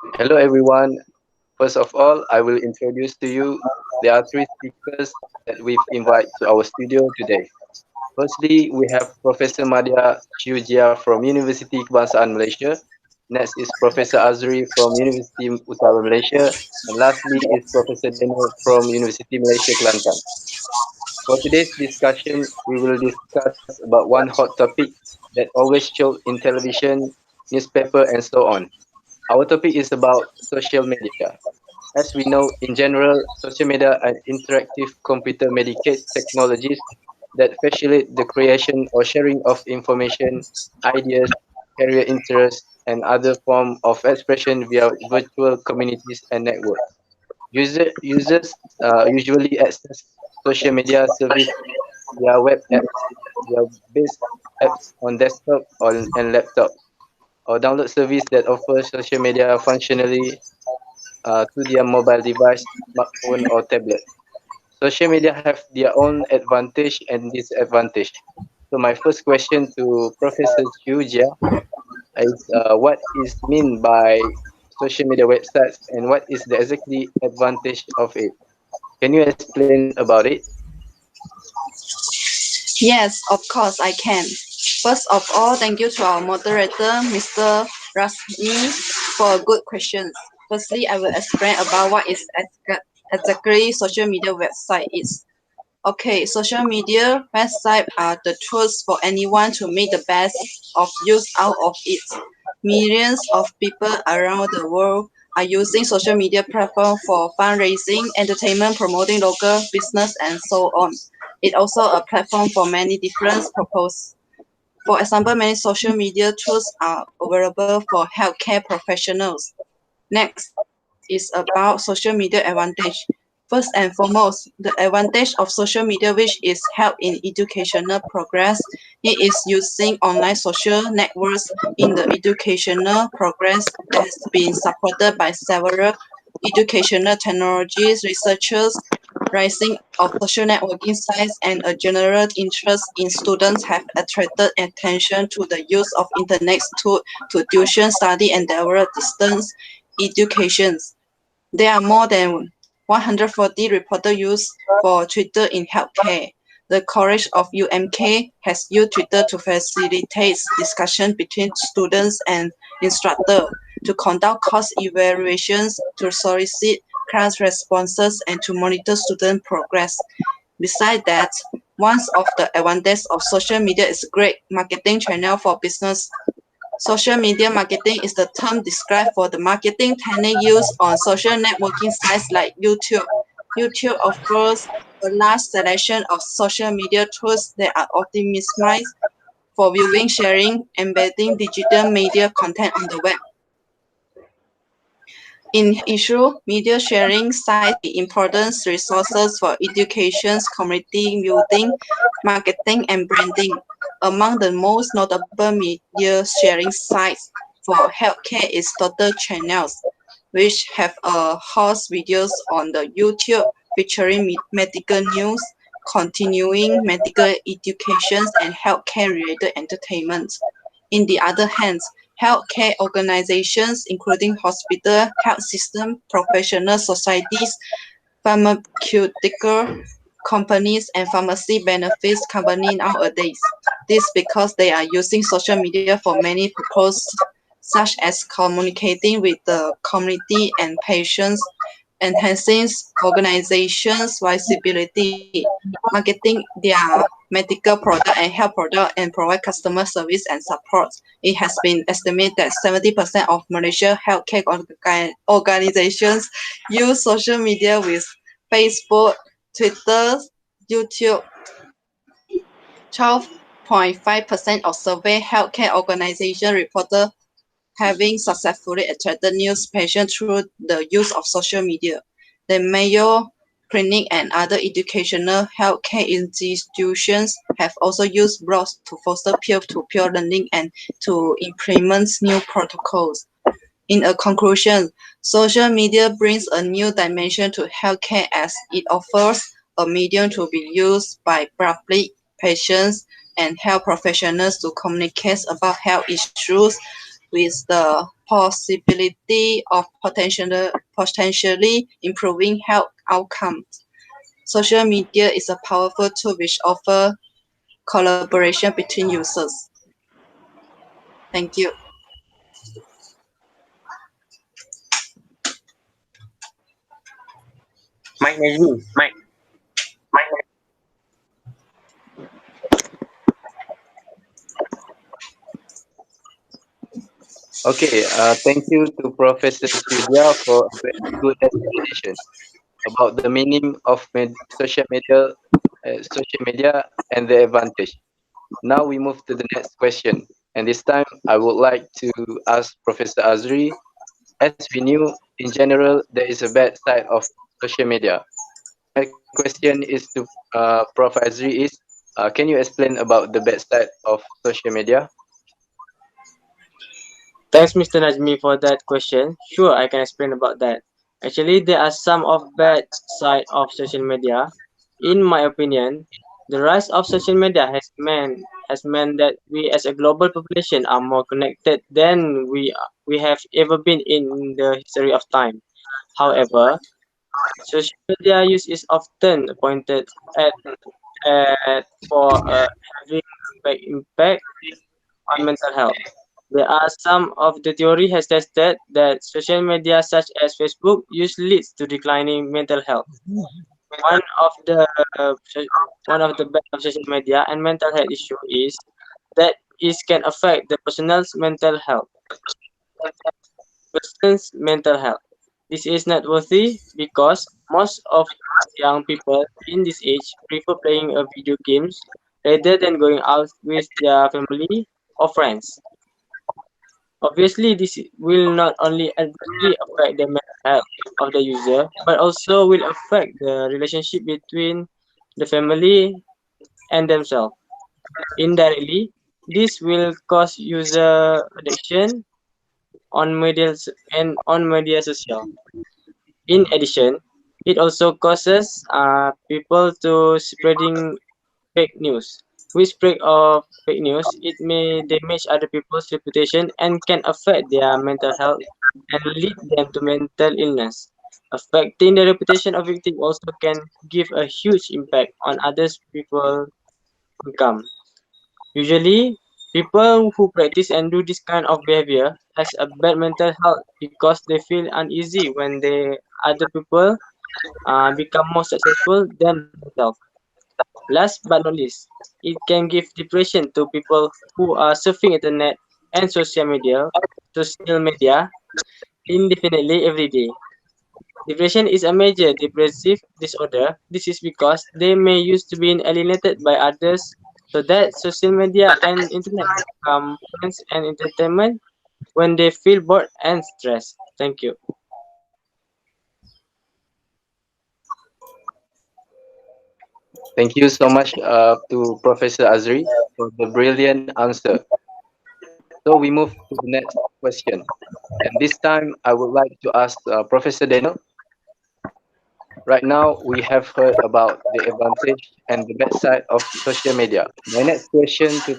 Hello, everyone. First of all, I will introduce to you. There are three speakers that we've invited to our studio today. Firstly, we have Professor Madia Chiujia from University Kebangsaan Malaysia. Next is Professor Azri from University Utara Malaysia. And lastly is Professor Daniel from University Malaysia Kelantan. For today's discussion, we will discuss about one hot topic that always shows in television, newspaper, and so on. Our topic is about social media. As we know, in general, social media are interactive computer mediated technologies that facilitate the creation or sharing of information, ideas, career interests, and other form of expression via virtual communities and networks. Users usually access social media service via web apps, via based apps on desktop and laptop, or download service that offer social media functionally to their mobile device, smartphone, or tablet. Social media have their own advantage and disadvantage. So my first question to Professor Chiu Jia is what is mean by social media websites and what is the exactly advantage of it? Can you explain about it? Yes, of course I can. First of all, thank you to our moderator, Mr. Rasmi, for good questions. Firstly, I will explain about what is exactly social media website is. Okay, social media website are the tools for anyone to make the best of use out of it. Millions of people around the world are using social media platform for fundraising, entertainment, promoting local business, and so on. It also a platform for many different purposes. For example, many social media tools are available for healthcare professionals. Next is about social media advantage. First and foremost, the advantage of social media which is help in educational progress. It is using online social networks in the educational progress has been supported by several educational technologies researchers. Rising of social networking sites and a general interest in students have attracted attention to the use of internet to tuition study and develop distance educations. There are more than 140 reported use for Twitter in healthcare. The College of UMK has used Twitter to facilitate discussion between students and instructors, to conduct course evaluations, to solicit class responses, and to monitor student progress. Besides that, one of the advantages of social media is a great marketing channel for business. Social media marketing is the term described for the marketing technique used on social networking sites like YouTube. YouTube offers a large selection of social media tools that are optimized for viewing, sharing, embedding digital media content on the web. In issue, media sharing sites can be important resources for education, community building, marketing, and branding. Among the most notable media sharing sites for healthcare is Total Channels, which have a host videos on the YouTube featuring medical news, continuing medical education, and healthcare-related entertainment. In the other hand, healthcare organizations, including hospital, health system, professional societies, pharmaceutical companies, and pharmacy benefits company nowadays. This because they are using social media for many purposes, such as communicating with the community and patients, enhancing organizations' visibility, marketing their medical product and health product, and provide customer service and support. It has been estimated that 70% of Malaysia healthcare organizations use social media with Facebook, Twitter, YouTube. 12.5% of survey healthcare organization reported having successfully attracted new patients through the use of social media. The Mayo Clinic and other educational healthcare institutions have also used blogs to foster peer-to-peer learning and to implement new protocols. In a conclusion, social media brings a new dimension to healthcare as it offers a medium to be used by public, patients, and health professionals to communicate about health issues, with the possibility of potentially improving health outcomes. Social media is a powerful tool which offers collaboration between users. Thank you. Mike Najmi, Mike. Okay, thank you to Professor Sylvia for a very good explanation about the meaning of social media and the advantage. Now we move to the next question, and this time I would like to ask Professor Azri. As we knew, in general, there is a bad side of social media. My question is to Prof. Azri is, can you explain about the bad side of social media? Thanks, Mr. Najmi, for that question. Sure, I can explain about that. Actually, there are some of bad side of social media. In my opinion, the rise of social media has meant that we as a global population are more connected than we have ever been in the history of time. However, social media use is often pointed at, at having big impact on mental health. There are some of the theory has tested that social media such as Facebook use leads to declining mental health. One of the one of the bad of social media and mental health issue is that it can affect the person's mental health. Person's mental health. This is noteworthy because most of young people in this age prefer playing a video games rather than going out with their family or friends. Obviously, this will not only adversely affect the mental health of the user, but also will affect the relationship between the family and themselves. Indirectly, this will cause user addiction on media social. In addition, it also causes people to spreading fake news. With spread of fake news, it may damage other people's reputation and can affect their mental health and lead them to mental illness. Affecting the reputation of victim also can give a huge impact on others people income. Usually, people who practice and do this kind of behavior has a bad mental health because they feel uneasy when they other people become more successful than themselves. Last but not least, it can give depression to people who are surfing internet and social media indefinitely every day. Depression is a major depressive disorder. This is because they may used to be alienated by others, so that social media and internet become friends and entertainment when they feel bored and stressed. Thank you. Thank you so much to Professor Azri for the brilliant answer. So we move to the next question. And this time I would like to ask Professor Daniel. Right now, we have heard about the advantage and the bad side of social media. My next question to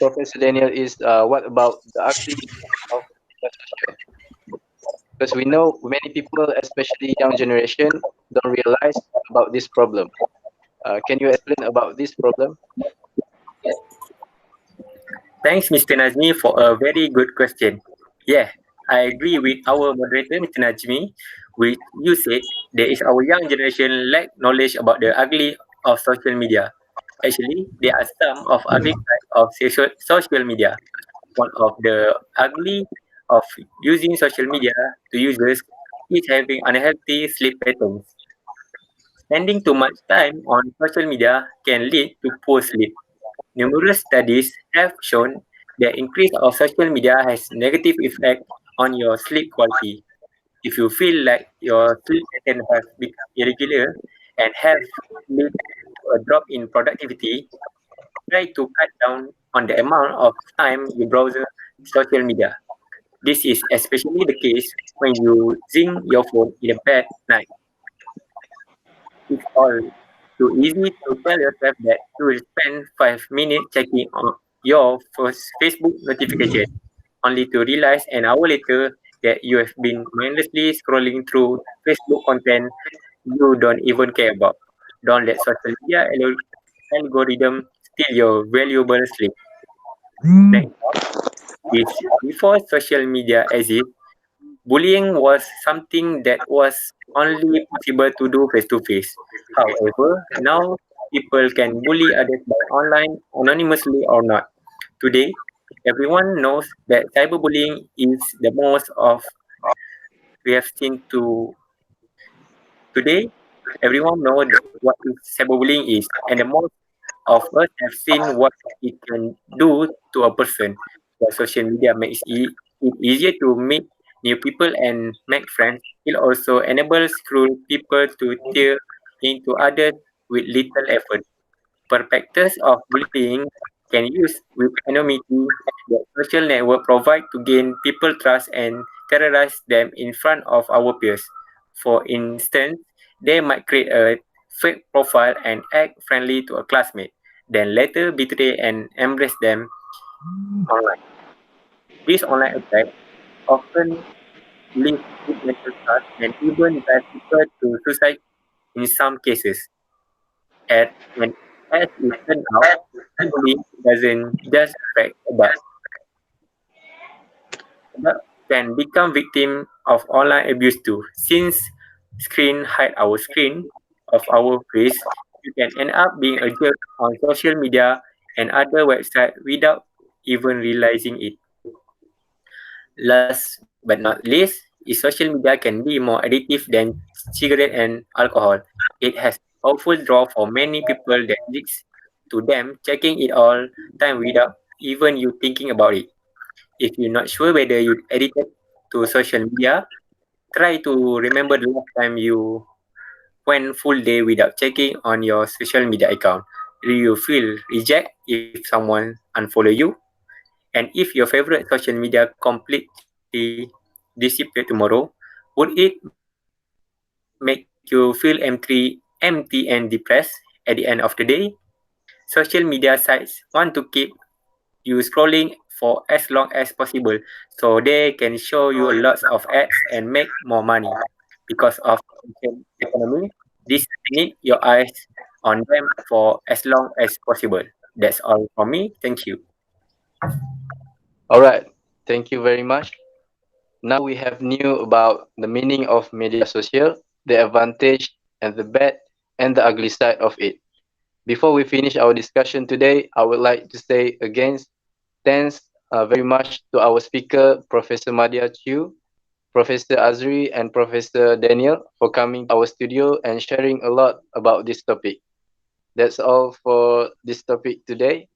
Professor Daniel is, what about the ugly side of social? Because we know many people, especially young generation, don't realize about this problem. Can you explain about this problem? Thanks, Mr. Najmi, for a very good question. Yeah, I agree with our moderator, Mr. Najmi, which you said there is our young generation lack knowledge about the ugly of social media. Actually, there are some of ugly side of social media. One of the ugly of using social media to users is having unhealthy sleep patterns. Spending too much time on social media can lead to poor sleep. Numerous studies have shown the increase of social media has negative effect on your sleep quality. If you feel like your sleep pattern has become irregular and have led to a drop in productivity, try to cut down on the amount of time you browse social media. This is especially the case when using your phone in a bed night. It's all too easy to tell yourself that you will spend 5 minutes checking on your first Facebook notification. only to realize an hour later that you have been mindlessly scrolling through Facebook content you don't even care about. Don't let social media algorithm steal your valuable sleep. Next up is before social media existed, bullying was something that was only possible to do face to face. However, now people can bully others by online anonymously or not. Today, everyone knows that cyberbullying is the most of we have seen to today. Everyone knows what is cyberbullying is, and the most of us have seen what it can do to a person. While social media makes it easier to meet new people and make friends, it also enables cruel people to tear into others with little effort. Perpetrators of bullying can use with anonymity that social network provide to gain people trust and terrorize them in front of our peers. For instance, they might create a fake profile and act friendly to a classmate, then later betray and embrace them online. These online attacks often lead to mental stress and even drive people to suicide in some cases. And as it turned out, bullying doesn't just affect adults. Adults can become victim of online abuse too. Since screen hide our screen of our face, you can end up being a jerk on social media and other websites without even realizing it. Last but not least, is social media can be more addictive than cigarette and alcohol. It has powerful draw for many people that leads to them checking it all time without even you thinking about it. If you're not sure whether you addicted to social media, try to remember the last time you went full day without checking on your social media account. Do you feel reject if someone unfollow you? And if your favorite social media completely disappear tomorrow, would it make you feel empty and depressed at the end of the day? Social media sites want to keep you scrolling for as long as possible so they can show you lots of ads and make more money. Because of attention economy, this need your eyes on them for as long as possible. That's all from me. Thank you. All right. Thank you very much. Now we have knew about the meaning of media social, the advantage and the bad and the ugly side of it. Before we finish our discussion today, I would like to say again, thanks very much to our speaker, Professor Madia Chu, Professor Azri, and Professor Daniel for coming to our studio and sharing a lot about this topic. That's all for this topic today.